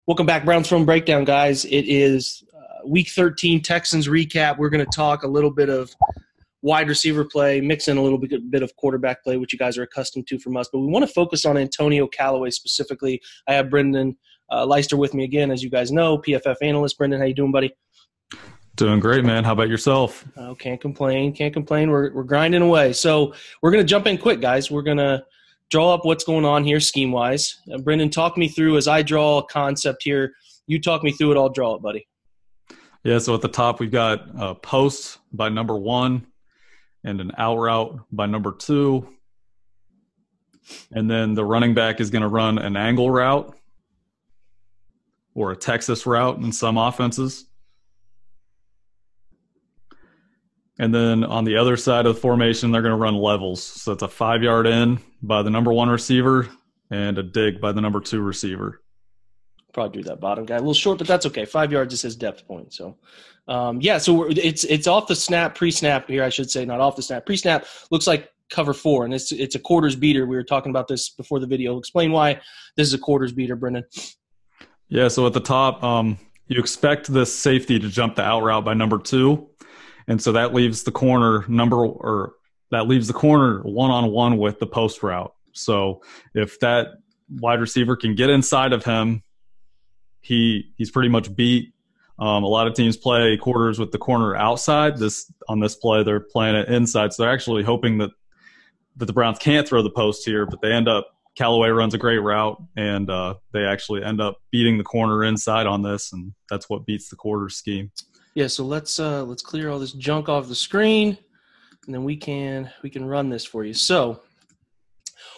Welcome back, Browns Film Breakdown, guys. It is Week 13 Texans recap. We're going to talk a little bit of wide receiver play, mix in a little bit of quarterback play, which you guys are accustomed to from us. But we want to focus on Antonio Callaway specifically. I have Brendan Leister with me again, as you guys know, PFF analyst. Brendan, how you doing, buddy? Doing great, man. How about yourself? Oh, can't complain. We're grinding away. So we're going to jump in quick, guys. We're going to draw up what's going on here scheme-wise. Brendan, talk me through as I draw a concept here. You talk me through it. I'll draw it, buddy. Yeah, so at the top we've got a post by number 1 and an out route by number 2. And then the running back is going to run an angle route or a Texas route in some offenses. And then on the other side of the formation, they're going to run levels. So it's a 5-yard in by the number 1 receiver and a dig by the number 2 receiver. Probably do that bottom guy. A little short, but that's okay. 5 yards is his depth point. So, so it's off the snap, pre-snap here, I should say, not off the snap. Pre-snap looks like cover 4, and it's a quarters beater. We were talking about this before the video. Explain why this is a quarters beater, Brendan. Yeah, so at the top, you expect this safety to jump the out route by number 2. And so that leaves the corner one-on-one with the post route. So if that wide receiver can get inside of him, he's pretty much beat. A lot of teams play quarters with the corner outside. On this play, they're playing it inside. So they're actually hoping that the Browns can't throw the post here, but Callaway runs a great route, and they actually end up beating the corner inside on this, and that's what beats the quarter scheme. Yeah, so let's clear all this junk off the screen, and then we can run this for you. So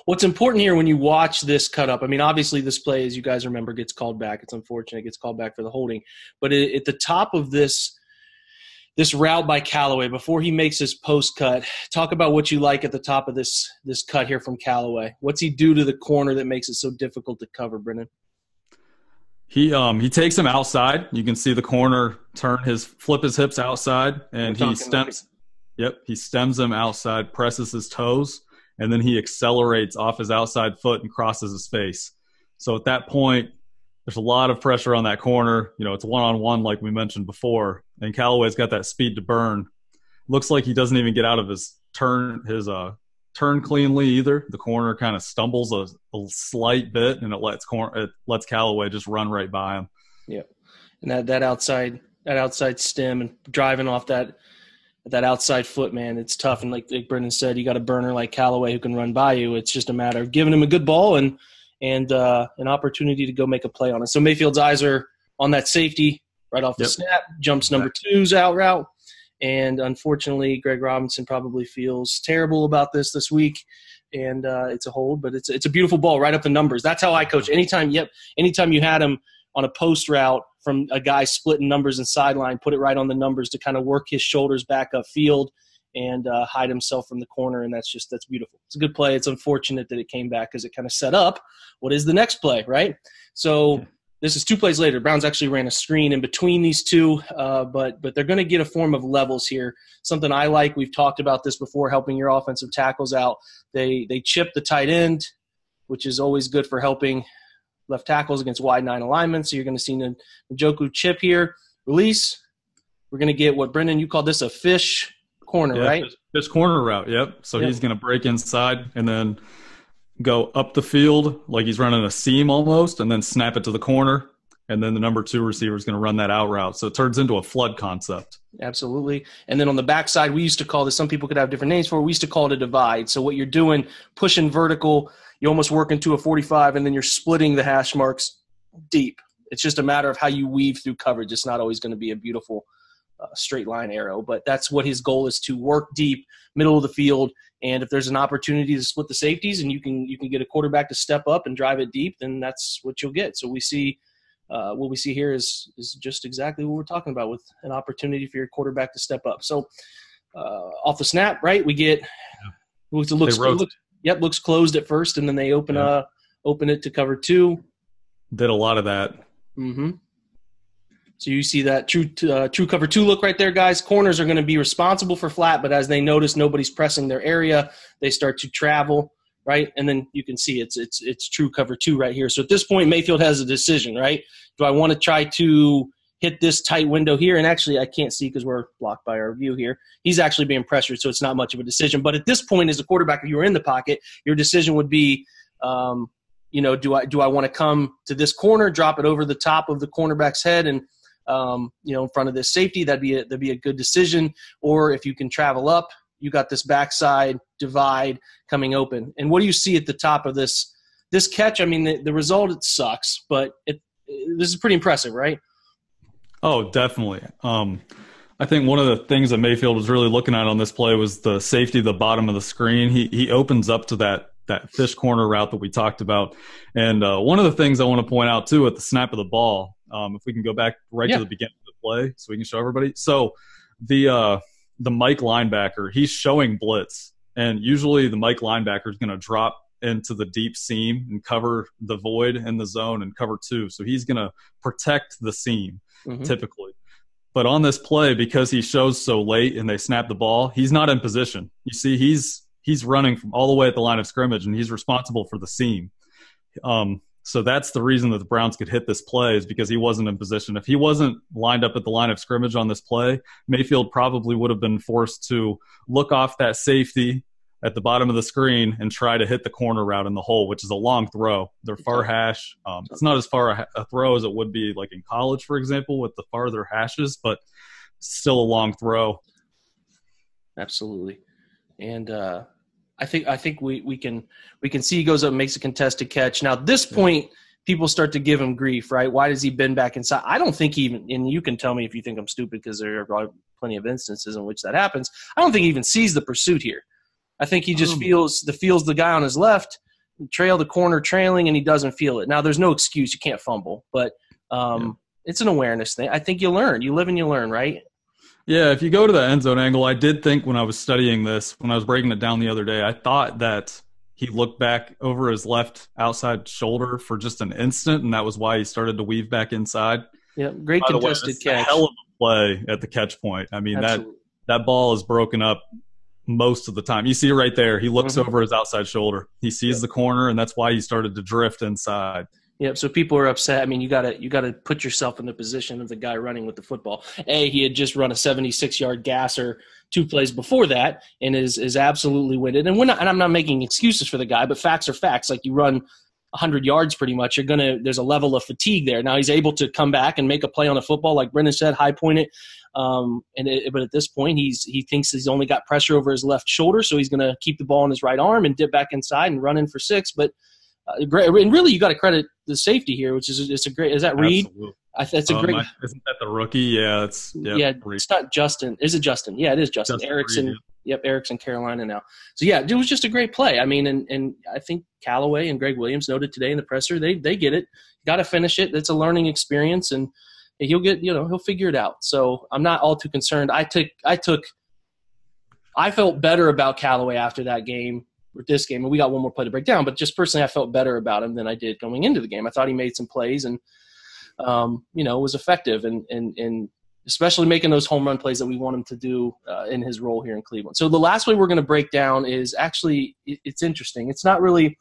what's important here when you watch this cut up, I mean, obviously this play, as you guys remember, gets called back. It's unfortunate it gets called back for the holding. But at the top of this route by Callaway, before he makes his post cut, talk about what you like at the top of this cut here from Callaway. What's he do to the corner that makes it so difficult to cover, Brendan? He takes him outside. You can see the corner flip his hips outside, and he stems him outside, presses his toes, and then he accelerates off his outside foot and crosses his face. So at that point, there's a lot of pressure on that corner. You know, it's one-on-one like we mentioned before, and Callaway's got that speed to burn. Looks like he doesn't even get out of his turn cleanly either. The corner kind of stumbles a slight bit, and it lets Callaway just run right by him. Yeah, and that outside stem and driving off that outside foot, man, it's tough. And like Brendan said, you got a burner like Callaway who can run by you. It's just a matter of giving him a good ball and an opportunity to go make a play on it. So Mayfield's eyes are on that safety right off the snap, jumps number 2's out route. And unfortunately, Greg Robinson probably feels terrible about this week, and it's a hold. But it's a beautiful ball right up the numbers. That's how I coach. Anytime you had him on a post route from a guy splitting numbers and sideline, put it right on the numbers to kind of work his shoulders back upfield and hide himself from the corner, and that's beautiful. It's a good play. It's unfortunate that it came back because it kind of set up what is the next play, right? So. This is 2 plays later. Browns actually ran a screen in between these two, but they're going to get a form of levels here. Something I like, we've talked about this before, helping your offensive tackles out. They chip the tight end, which is always good for helping left tackles against wide 9 alignments. So you're going to see Njoku chip here. Release. We're going to get what, Brendan, you called this a fish corner, right? Fish corner route, yep. So he's going to break inside and then – go up the field like he's running a seam almost, and then snap it to the corner, and then the number 2 receiver is going to run that out route. So it turns into a flood concept. Absolutely. And then on the backside, we used to call this, some people could have different names for it, we used to call it a divide. So what you're doing, pushing vertical, you almost work into a 45, and then you're splitting the hash marks deep. It's just a matter of how you weave through coverage. It's not always going to be a beautiful straight line arrow, but that's what his goal is, to work deep, middle of the field. And if there's an opportunity to split the safeties and you can get a quarterback to step up and drive it deep, then that's what you'll get. So we see what we see here is just exactly what we're talking about, with an opportunity for your quarterback to step up. So off the snap, right, we get looks closed at first, and then they open it to cover 2. Did a lot of that. Mm-hmm. So you see that true cover 2 look right there, guys. Corners are going to be responsible for flat, but as they notice nobody's pressing their area, they start to travel right? And then you can see it's true cover 2 right here. So at this point, Mayfield has a decision, right? Do I want to try to hit this tight window here? And actually, I can't see because we're blocked by our view here. He's actually being pressured, so it's not much of a decision. But at this point, as a quarterback, if you were in the pocket, your decision would be, do I want to come to this corner, drop it over the top of the cornerback's head, and in front of this safety? That'd be a good decision. Or if you can travel up, you got this backside divide coming open. And what do you see at the top of this catch? I mean, the result, it sucks, but this is pretty impressive, right? Oh, definitely. I think one of the things that Mayfield was really looking at on this play was the safety at the bottom of the screen. He opens up to that fish corner route that we talked about. And one of the things I want to point out, too, at the snap of the ball, if we can go back to the beginning of the play so we can show everybody. So the Mike linebacker, he's showing blitz. And usually the Mike linebacker is going to drop into the deep seam and cover the void in the zone and cover 2. So he's going to protect the seam. Typically. But on this play, because he shows so late and they snap the ball, he's not in position. You see, he's running from all the way at the line of scrimmage, and he's responsible for the seam. So that's the reason that the Browns could hit this play, is because he wasn't in position. If he wasn't lined up at the line of scrimmage on this play, Mayfield probably would have been forced to look off that safety at the bottom of the screen and try to hit the corner route in the hole, which is a long throw. They're far hash. It's not as far a throw as it would be like in college, for example, with the farther hashes, but still a long throw. Absolutely. And I think we can see he goes up and makes a contested catch. Now, at this point, people start to give him grief, right? Why does he bend back inside? I don't think he even – and you can tell me if you think I'm stupid, because there are plenty of instances in which that happens. I don't think he even sees the pursuit here. I think he just feels the guy on his left, trail the corner trailing, and he doesn't feel it. Now, there's no excuse. You can't fumble. But it's an awareness thing. I think you learn. You live and you learn, right? Yeah, if you go to the end zone angle, I did think when I was studying this, when I was breaking it down the other day, I thought that he looked back over his left outside shoulder for just an instant, and that was why he started to weave back inside. Yeah, great contested catch. A hell of a play at the catch point. I mean, that ball is broken up most of the time. You see it right there. He looks over his outside shoulder. He sees the corner, and that's why he started to drift inside. Yep. So people are upset. I mean, you gotta put yourself in the position of the guy running with the football. He had just run a 76-yard gasser 2 plays before that, and is absolutely winded. And I'm not making excuses for the guy, but facts are facts. Like, you run 100 yards pretty much, there's a level of fatigue there. Now he's able to come back and make a play on a football, like Brendan said, high point it. But at this point, he thinks he's only got pressure over his left shoulder, so he's going to keep the ball in his right arm and dip back inside and run in for 6. But great, and really, you got to credit the safety here, which is a great. Is that Reed? Absolutely. That's a great. Isn't that the rookie? Yeah, it's It's not Justin. Is it Justin? Yeah, it is Justin Erickson. Reed, yeah. Yep, Erickson, Carolina now. So yeah, it was just a great play. I mean, and I think Callaway and Greg Williams noted today in the presser, they get it. Got to finish it. It's a learning experience, and he'll figure it out. So I'm not all too concerned. I felt better about Callaway after that game, or this game, and we got one more play to break down. But just personally, I felt better about him than I did going into the game. I thought he made some plays and was effective, and especially making those home run plays that we want him to do in his role here in Cleveland. So the last way we're going to break down is actually it's interesting. It's not really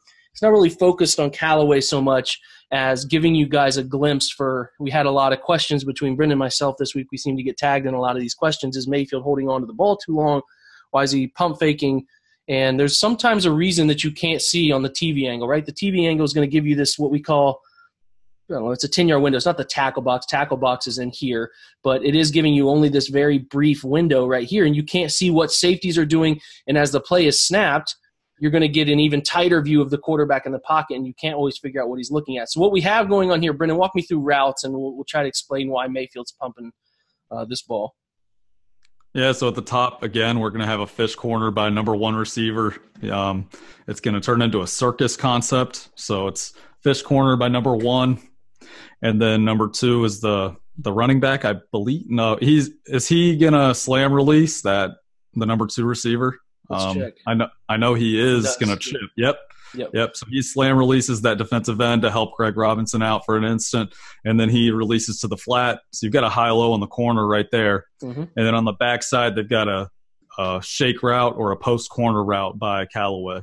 focused on Callaway so much as giving you guys a glimpse for. We had a lot of questions between Brendan and myself this week. We seem to get tagged in a lot of these questions. Is Mayfield holding on to the ball too long? Why is he pump faking? And there's sometimes a reason that you can't see on the TV angle, right? The TV angle is going to give you this, what we call, it's a 10-yard window. It's not the tackle box. Tackle box is in here, but it is giving you only this very brief window right here, and you can't see what safeties are doing. And as the play is snapped, you're going to get an even tighter view of the quarterback in the pocket, and you can't always figure out what he's looking at. So what we have going on here, Brendan, walk me through routes, and we'll try to explain why Mayfield's pumping this ball. Yeah, so at the top, again, we're going to have a fish corner by number 1 receiver. It's going to turn into a circus concept. So it's fish corner by number 1. And then number 2 is the running back, I believe. No, is he going to slam release the number 2 receiver? Let's check. I know he is going to chip. Yep. So he slam releases that defensive end to help Greg Robinson out for an instant, and then he releases to the flat. So you've got a high-low on the corner right there. Mm-hmm. And then on the backside, they've got a shake route or a post corner route by Callaway.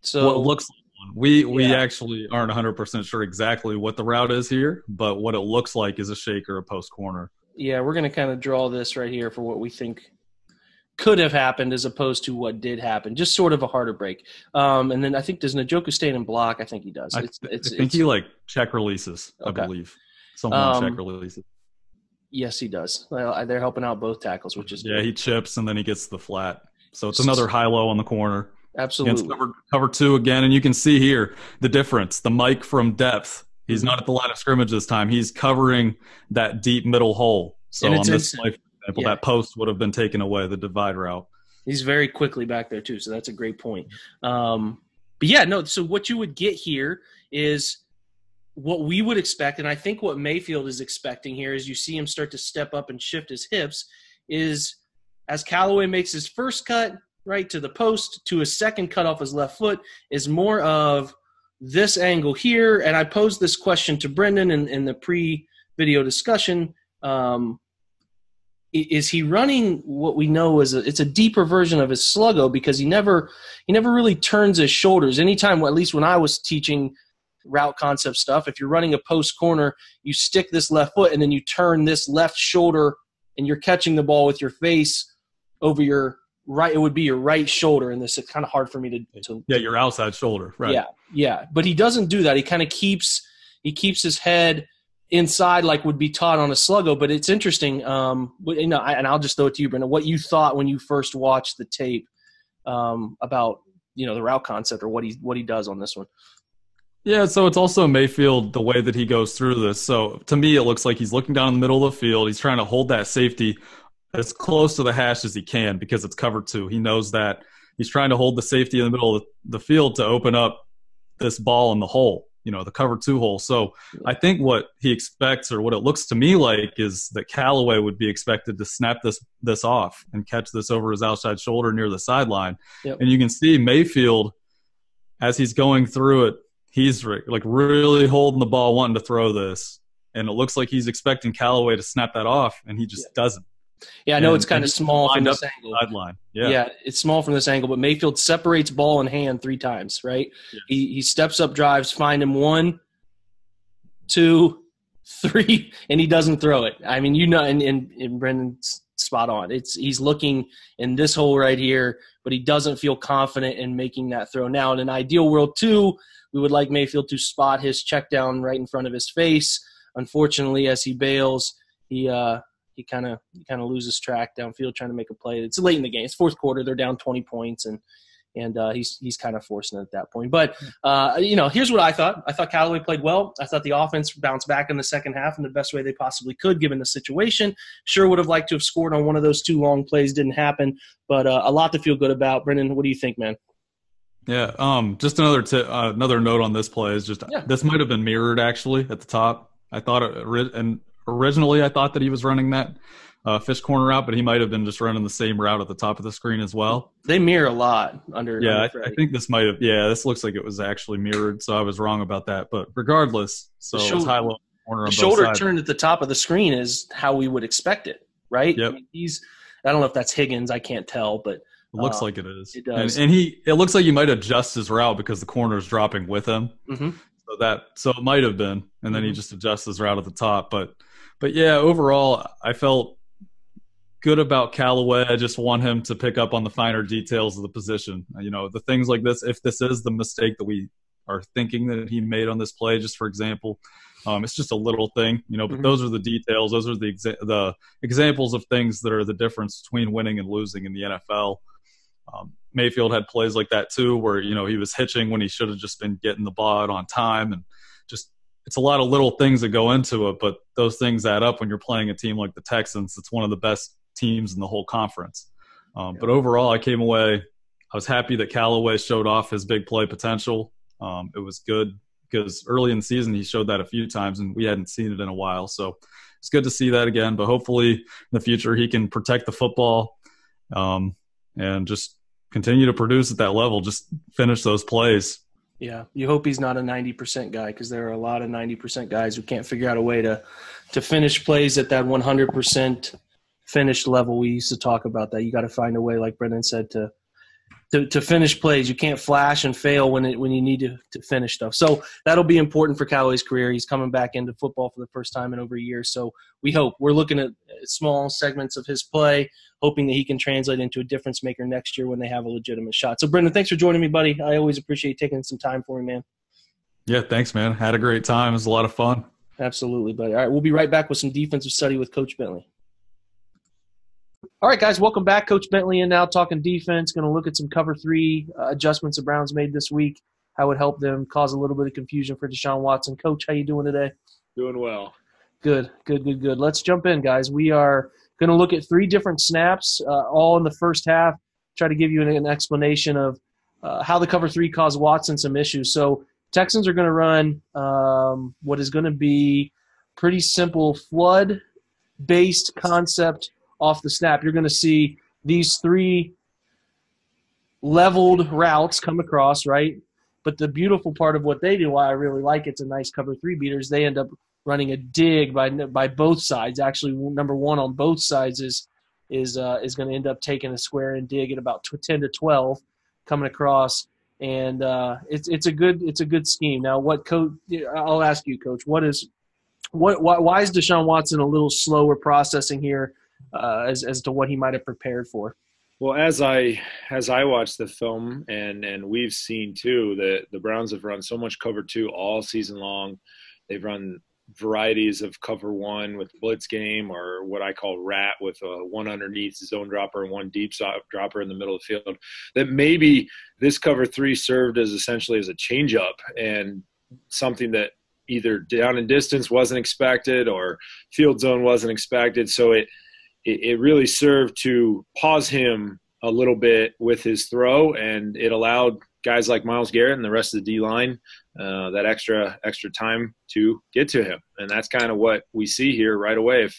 So what looks like one. We actually aren't 100% sure exactly what the route is here, but what it looks like is a shake or a post corner. Yeah, we're going to kind of draw this right here for what we think could have happened as opposed to what did happen. Just sort of a harder break. And then I think, does Njoku stay in block? I think he does. I think he like check releases, okay. I believe. Someone check releases. Yes, he does. Well, they're helping out both tackles, which is good. He chips and then he gets the flat. So it's another high-low on the corner. Absolutely. Cover 2 again, and you can see here the difference. The Mike from depth. He's not at the line of scrimmage this time. He's covering that deep middle hole. So on this play, for example, that post would have been taken away, the divide route. He's very quickly back there too, so that's a great point. But yeah, no, so what you would get here is what we would expect, and I think what Mayfield is expecting here is you see him start to step up and shift his hips, is as Callaway makes his first cut right to the post to his second cut off his left foot is more of this angle here. And I posed this question to Brendan in the pre-video discussion. Is he running what we know is it's a deeper version of his sluggo, because he never really turns his shoulders. Anytime, at least when I was teaching route concept stuff, if you're running a post corner, you stick this left foot and then you turn this left shoulder and you're catching the ball with your face over your right. It would be your right shoulder. And this is kind of hard for me to your outside shoulder. Right. Yeah. But he doesn't do that. He kind of keeps his head inside like would be taught on a sluggo. But it's interesting. And I'll just throw it to you, Brendan, what you thought when you first watched the tape about, the route concept or what he does on this one. Yeah, so it's also Mayfield, the way that he goes through this. So to me, it looks like he's looking down in the middle of the field. He's trying to hold that safety as close to the hash as he can because it's cover 2. He knows that he's trying to hold the safety in the middle of the field to open up this ball in the hole, the cover 2 hole. So I think what he expects, or what it looks to me like, is that Callaway would be expected to snap this off and catch this over his outside shoulder near the sideline. Yep. And you can see Mayfield, as he's going through it, he's like really holding the ball, wanting to throw this. And it looks like he's expecting Callaway to snap that off, and he just doesn't. Yeah, I know it's kind of small from this angle. Sideline. Yeah, it's small from this angle, but Mayfield separates ball and hand 3 times, right? Yeah. He steps up, drives, find him 1, 2, 3, and he doesn't throw it. I mean, and Brendan's spot on. He's looking in this hole right here, but he doesn't feel confident in making that throw. Now, in an ideal world too, we would like Mayfield to spot his check down right in front of his face. Unfortunately, as he bails, he kind of loses track downfield trying to make a play. It's late in the game. It's fourth quarter. They're down 20 points, and he's kind of forcing it at that point. But here's what I thought. I thought Callaway played well. I thought the offense bounced back in the second half in the best way they possibly could, given the situation. Sure would have liked to have scored on one of those 2 long plays. Didn't happen, but a lot to feel good about. Brendan, what do you think, man? Yeah, just another note on this play is just this might have been mirrored actually at the top. I thought originally I thought that he was running that fish corner route, but he might have been just running the same route at the top of the screen as well. They mirror a lot under. Yeah, I think this might have. Yeah, this looks like it was actually mirrored, so I was wrong about that. But regardless, so it's high-low corner on both sides. The shoulder turned at the top of the screen is how we would expect it, right? Yep. I mean, I don't know if that's Higgins. I can't tell, but. It looks like it is. It does. And it looks like he might adjust his route because the corner is dropping with him. Mm-hmm. So it might have been. And then he just adjusts his route at the top. But yeah, overall, I felt good about Callaway. I just want him to pick up on the finer details of the position. The things like this, if this is the mistake that we are thinking that he made on this play, just for example, it's just a little thing, but those are the details. Those are the examples of things that are the difference between winning and losing in the NFL. Mayfield had plays like that too, where, he was hitching when he should have just been getting the ball out on time. And just, it's a lot of little things that go into it, but those things add up when you're playing a team like the Texans. It's one of the best teams in the whole conference. But overall, I came away, I was happy that Callaway showed off his big play potential. It was good because early in the season, he showed that a few times and we hadn't seen it in a while. So it's good to see that again, but hopefully in the future, he can protect the football and just continue to produce at that level, just finish those plays. Yeah, you hope he's not a 90% guy, because there are a lot of 90% guys who can't figure out a way to finish plays at that 100% finished level. We used to talk about that. You got to find a way, like Brendan said, to to finish plays. You can't flash and fail when you need to finish stuff. So that'll be important for Callaway's career. He's coming back into football for the first time in over a year. So we're looking at small segments of his play, hoping that he can translate into a difference maker next year when they have a legitimate shot. So Brendan, thanks for joining me, buddy. I always appreciate taking some time for me, man. Yeah, thanks, man. Had a great time. It was a lot of fun. Absolutely, buddy. All right, we'll be right back with some defensive study with Coach Bentley. All right, guys, welcome back. Coach Bentley in now talking defense. Going to look at some Cover-3 adjustments the Browns made this week, how it helped them cause a little bit of confusion for Deshaun Watson. Coach, how you doing today? Doing well. Good. Let's jump in, guys. We are going to look at 3 different snaps, all in the first half, try to give you an explanation of how the Cover-3 caused Watson some issues. So Texans are going to run what is going to be pretty simple flood-based concept off the snap. You're going to see these 3 leveled routes come across, right? But the beautiful part of what they do, why I really like it's a nice Cover-3 beater, is they end up running a dig by both sides. Actually, number 1 on both sides is going to end up taking a square and dig at about 10 to 12 coming across, and it's a good scheme. Now, I'll ask you, Coach, why is Deshaun Watson a little slower processing here? As to what he might have prepared for. Well, as I watched the film, and we've seen too, that the Browns have run so much Cover-2 all season long. They've run varieties of Cover-1 with blitz game, or what I call rat, with one underneath zone dropper and one deep dropper in the middle of the field. That maybe this Cover-3 served as essentially as a change-up and something that either down and distance wasn't expected or field zone wasn't expected. So it really served to pause him a little bit with his throw, and it allowed guys like Myles Garrett and the rest of the D-line that extra time to get to him. And that's kind of what we see here right away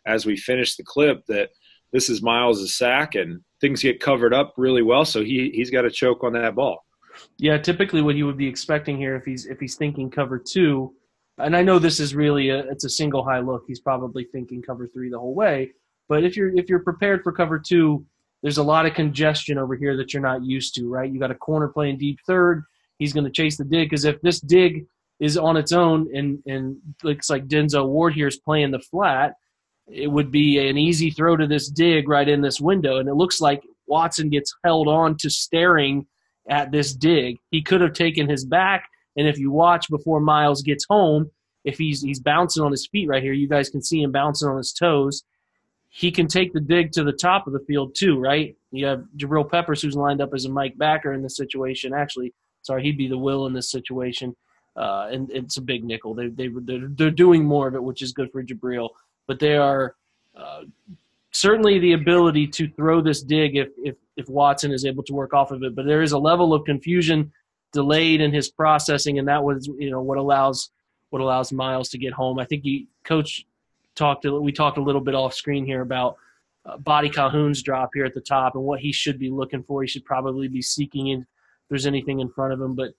as we finish the clip, that this is Myles' sack and things get covered up really well, so he's got to choke on that ball. Yeah, typically what you would be expecting here if he's thinking Cover-2, and I know this is really it's a single high look, he's probably thinking Cover-3 the whole way. But if you're prepared for Cover-2, there's a lot of congestion over here that you're not used to, right? You got a corner playing deep third. He's going to chase the dig, because if this dig is on its own and looks like Denzel Ward here is playing the flat, it would be an easy throw to this dig right in this window. And it looks like Watson gets held on to staring at this dig. He could have taken his back, and if you watch before Myles gets home, if he's bouncing on his feet right here, you guys can see him bouncing on his toes. He can take the dig to the top of the field too, right? You have Jabril Peppers, who's lined up as a Mike backer in this situation. Actually, sorry, he'd be the Will in this situation, and it's a big nickel. They're doing more of it, which is good for Jabril. But they are certainly the ability to throw this dig if Watson is able to work off of it. But there is a level of confusion delayed in his processing, and that was what allows Myles to get home. I think Coach we talked a little bit off screen here about Body Calhoun's drop here at the top and what he should be looking for. He should probably be seeking in if there's anything in front of him, but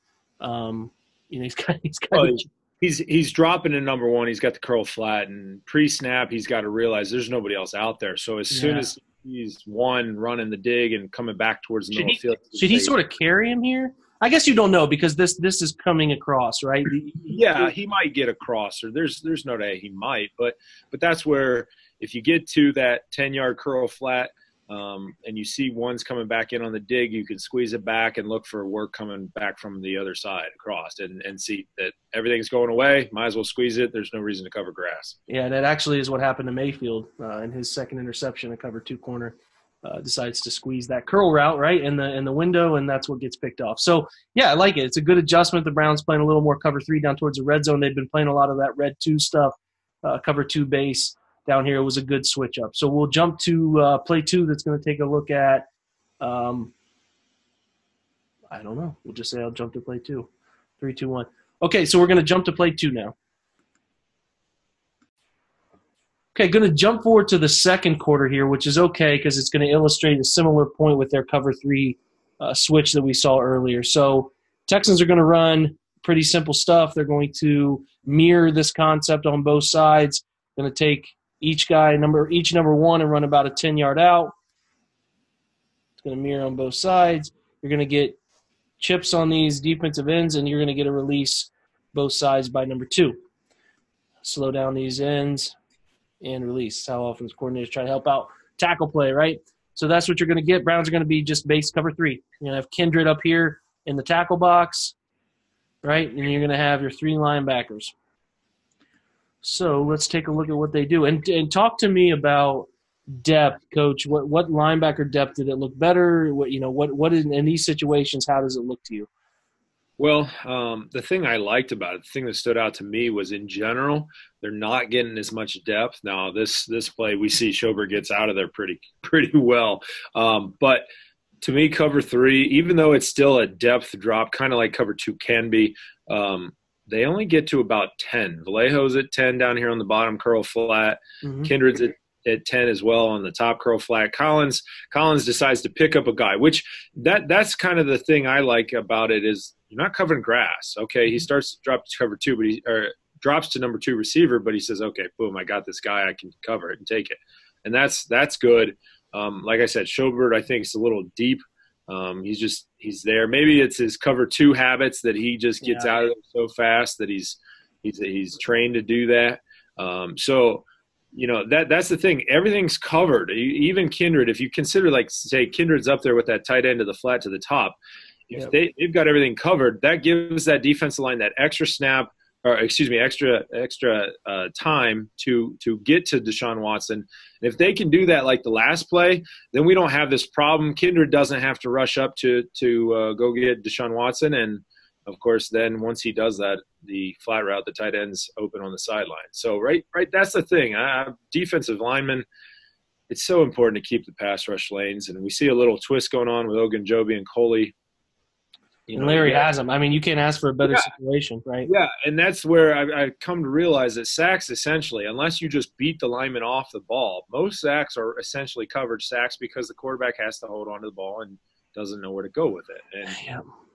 he's dropping to number 1. He's got the curl flat, and pre-snap he's got to realize there's nobody else out there. So as soon as he's running the dig and coming back towards the middle of the field, should he sort of carry him here? I guess you don't know, because this is coming across, right? Yeah, he might get across, or there's no day he might, but that's where if you get to that 10-yard curl flat and you see one's coming back in on the dig, you can squeeze it back and look for work coming back from the other side across, and see that everything's going away. Might as well squeeze it. There's no reason to cover grass. Yeah, that actually is what happened to Mayfield in his second interception, a Cover-2 corner. Decides to squeeze that curl route right in the window, and that's what gets picked off. So, yeah, I like it. It's a good adjustment. The Browns playing a little more Cover-3 down towards the red zone. They've been playing a lot of that red 2 stuff, Cover-2 base down here. It was a good switch up. So we'll jump to play 2 that's going to take a look at I don't know. We'll just say I'll jump to play 2. 3, 2, 1. Okay, so we're going to jump to play 2 now. Okay, going to jump forward to the second quarter here, which is okay because it's going to illustrate a similar point with their Cover-3 switch that we saw earlier. So Texans are going to run pretty simple stuff. They're going to mirror this concept on both sides. Going to take each number 1 and run about a 10-yard out. It's going to mirror on both sides. You're going to get chips on these defensive ends, and you're going to get a release both sides by number 2. Slow down these ends and release. How offense coordinators try to help out tackle play, right? So that's what you're going to get. Browns are going to be just base cover 3. You're going to have Kindred up here in the tackle box, right? And you're going to have your 3 linebackers. So let's take a look at what they do. And talk to me about depth, Coach. What linebacker depth did it look better? What in these situations, how does it look to you? Well, the thing I liked about it, the thing that stood out to me was in general, they're not getting as much depth. Now, this play, we see Schobert gets out of there pretty well. But to me, cover 3, even though it's still a depth drop, kind of like cover 2 can be, they only get to about 10. Vallejo's at 10 down here on the bottom, curl flat. Mm-hmm. Kindred's at 10 as well on the top, curl flat. Collins decides to pick up a guy, which that's kind of the thing I like about it is you're not covering grass. Okay, he starts to drop to cover 2, but drops to number 2 receiver, but he says, okay, boom, I got this guy, I can cover it and take it. And that's good. Like I said, Schobert, I think, is a little deep. He's there. Maybe it's his cover 2 habits that he just gets out of there so fast that he's trained to do that. So, that's the thing. Everything's covered. Even Kindred, if you consider, like, say, Kindred's up there with that tight end of the flat to the top, if they've got everything covered, that gives that defensive line that extra snap, or extra time to get to Deshaun Watson. And if they can do that like the last play, then we don't have this problem. Kindred doesn't have to rush up to go get Deshaun Watson. And, of course, then once he does that, the flat route, the tight end's open on the sideline. So, right, that's the thing. Defensive linemen, it's so important to keep the pass rush lanes. And we see a little twist going on with Ogunjobi and Coley. And Larry has them. I mean, you can't ask for a better situation, right? Yeah, and that's where I've come to realize that sacks essentially, unless you just beat the lineman off the ball, most sacks are essentially covered sacks because the quarterback has to hold on to the ball and doesn't know where to go with it.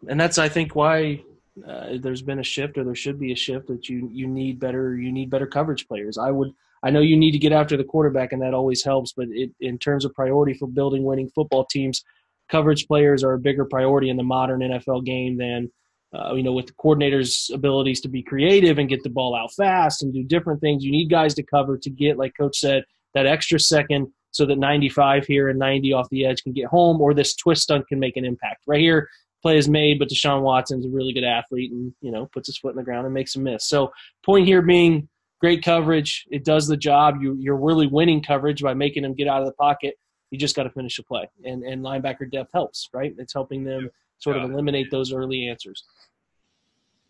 And that's, I think, why there's been a shift, or there should be a shift, that you need better coverage players. I know you need to get after the quarterback, and that always helps, but in terms of priority for building winning football teams, coverage players are a bigger priority in the modern NFL game than, with the coordinators' abilities to be creative and get the ball out fast and do different things. You need guys to cover to get, like Coach said, that extra second so that 95 here and 90 off the edge can get home, or this twist stunt can make an impact. Right here, play is made, but Deshaun Watson's a really good athlete and, puts his foot in the ground and makes a miss. So point here being great coverage. It does the job. You're really winning coverage by making him get out of the pocket. You just got to finish the play. And linebacker depth helps, right? It's helping them sort of eliminate those early answers.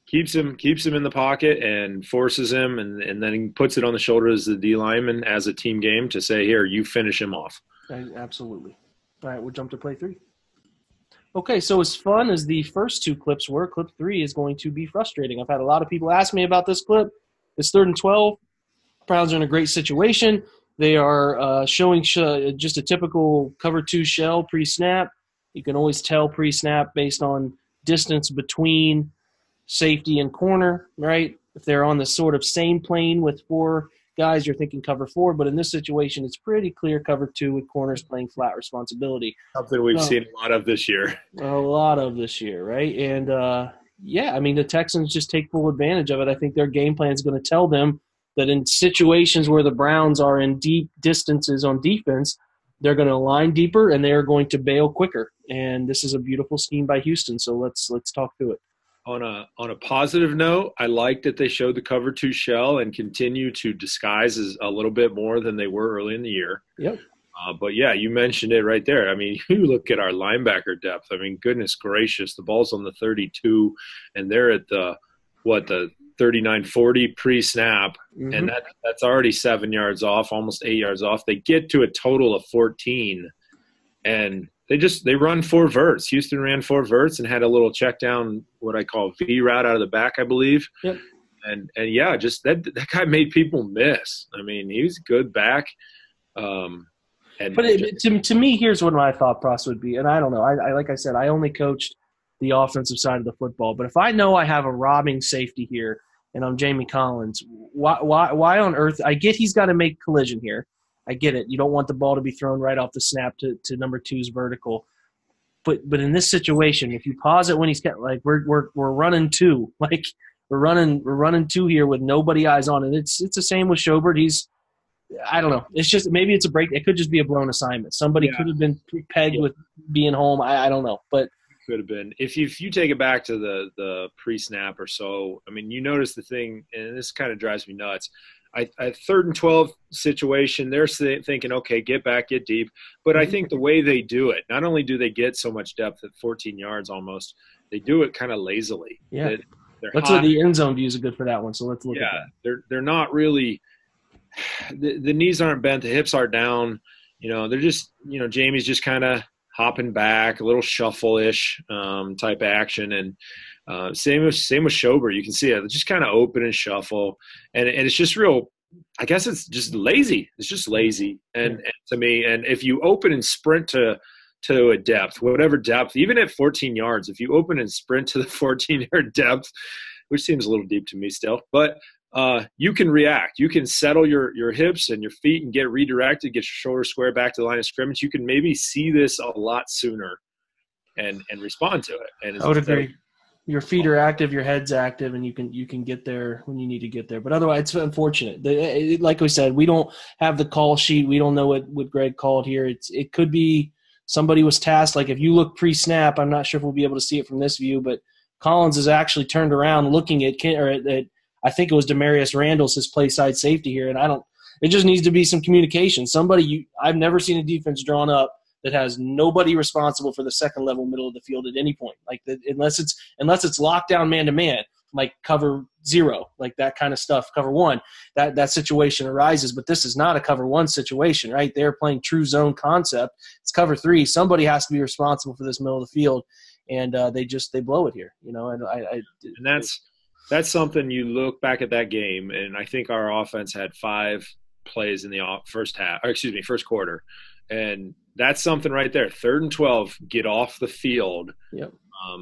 Keeps him in the pocket and forces him, and then he puts it on the shoulders of the D lineman as a team game to say, here, you finish him off. Absolutely. All right, we'll jump to play 3. Okay, so as fun as the first 2 clips were, clip 3 is going to be frustrating. I've had a lot of people ask me about this clip. It's 3rd and 12. Browns are in a great situation. They are showing just a typical cover 2 shell pre-snap. You can always tell pre-snap based on distance between safety and corner, right? If they're on the sort of same plane with 4 guys, you're thinking cover 4. But in this situation, it's pretty clear cover 2 with corners playing flat responsibility. Something we've seen a lot of this year. Right? And, the Texans just take full advantage of it. I think their game plan is going to tell them that in situations where the Browns are in deep distances on defense, they're going to line deeper and they're going to bail quicker. And this is a beautiful scheme by Houston. So let's talk through it. On a positive note, I like that they showed the cover 2 shell and continue to disguise as a little bit more than they were early in the year. Yep. But yeah, you mentioned it right there. I mean, you look at our linebacker depth. I mean, goodness gracious, the ball's on the 32 and they're at the 39-40 pre-snap, and that's already 7 yards off, almost 8 yards off. They get to a total of 14, and they run 4 verts. Houston ran 4 verts and had a little check down, what I call V route out of the back, I believe. Yep. And yeah, just that guy made people miss. I mean, he was good back. To me, here's what my thought process would be, and I don't know. I like I said, I only coached the offensive side of the football, but if I know I have a robbing safety here and I'm Jamie Collins, why on earth? I get he's got to make collision here. I get it. You don't want the ball to be thrown right off the snap to number 2's vertical. But in this situation, if you pause it when he's like we're running two, like we're running two here with nobody eyes on it. It's the same with Schobert. I don't know. It's just maybe it's a break. It could just be a blown assignment. Somebody could have been pegged with being home. I don't know, but could have been. If you take it back to the pre-snap or so, I mean, you notice the thing, and this kind of drives me nuts. I 3rd and 12 situation, they're thinking, okay, get back, get deep. But I think the way they do it, not only do they get so much depth at 14 yards almost, they do it kind of lazily. Yeah. Let's look. The end zone views are good for that one, so let's look at that. They're not really the knees aren't bent, the hips are down. They're just, Jamie's just kind of hopping back, a little shuffle-ish type action. And same with Schobert. You can see it. It's just kind of open and shuffle. And it's just real – I guess it's just lazy. It's just lazy and to me. And if you open and sprint to a depth, whatever depth, even at 14 yards, if you open and sprint to the 14-yard depth, which seems a little deep to me still, but you can react. You can settle your hips and your feet and get redirected, get your shoulder square back to the line of scrimmage. You can maybe see this a lot sooner and respond to it. And I would agree. Your feet are active, your head's active, and you can get there when you need to get there. But otherwise, it's unfortunate. Like we said, we don't have the call sheet. We don't know what Greg called here. It could be somebody was tasked. Like if you look pre-snap, I'm not sure if we'll be able to see it from this view, but Collins is actually turned around looking at I think it was Demarius Randall's his play side safety here, and it just needs to be some communication. I've never seen a defense drawn up that has nobody responsible for the second level middle of the field at any point. Like unless it's lockdown man to man, like cover 0, like that kind of stuff, cover 1, that situation arises. But this is not a cover 1 situation, right? They're playing true zone concept. It's cover 3. Somebody has to be responsible for this middle of the field, and they blow it here, And that's something you look back at that game, and I think our offense had 5 plays in the first quarter. And that's something right there. 3rd and 12, get off the field. Yep.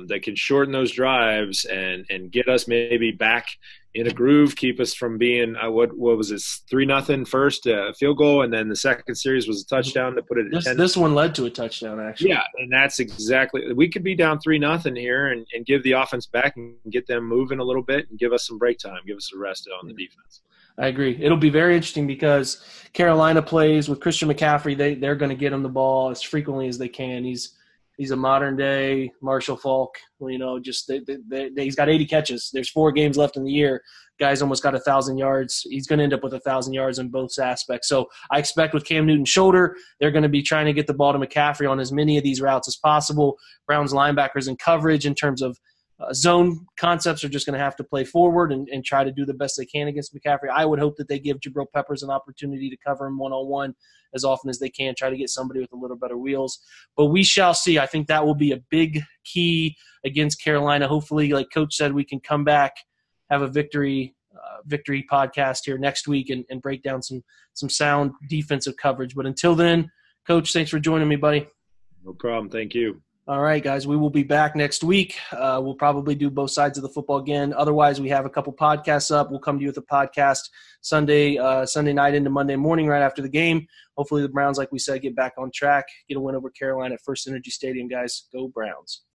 That can shorten those drives and get us maybe back in a groove, keep us from being what was this 3-0 first field goal, and then the second series was a touchdown to put it at 10. This one led to a touchdown, actually. Yeah, and that's exactly – we could be down 3-0 here and give the offense back and get them moving a little bit and give us some break time, give us a rest on the defense. I agree. It'll be very interesting because Carolina plays with Christian McCaffrey. They're going to get him the ball as frequently as they can. He's a modern-day Marshall Faulk. He's got 80 catches. There's 4 games left in the year. Guy's almost got 1,000 yards. He's going to end up with 1,000 yards in both aspects. So I expect with Cam Newton's shoulder, they're going to be trying to get the ball to McCaffrey on as many of these routes as possible. Browns linebackers in coverage in terms of zone concepts are just going to have to play forward and try to do the best they can against McCaffrey. I would hope that they give Jabril Peppers an opportunity to cover him one-on-one as often as they can, try to get somebody with a little better wheels. But we shall see. I think that will be a big key against Carolina. Hopefully, like Coach said, we can come back, have a victory podcast here next week and break down some sound defensive coverage. But until then, Coach, thanks for joining me, buddy. No problem. Thank you. All right, guys, we will be back next week. We'll probably do both sides of the football again. Otherwise, we have a couple podcasts up. We'll come to you with a podcast Sunday night into Monday morning right after the game. Hopefully the Browns, like we said, get back on track, get a win over Carolina at First Energy Stadium, guys. Go Browns.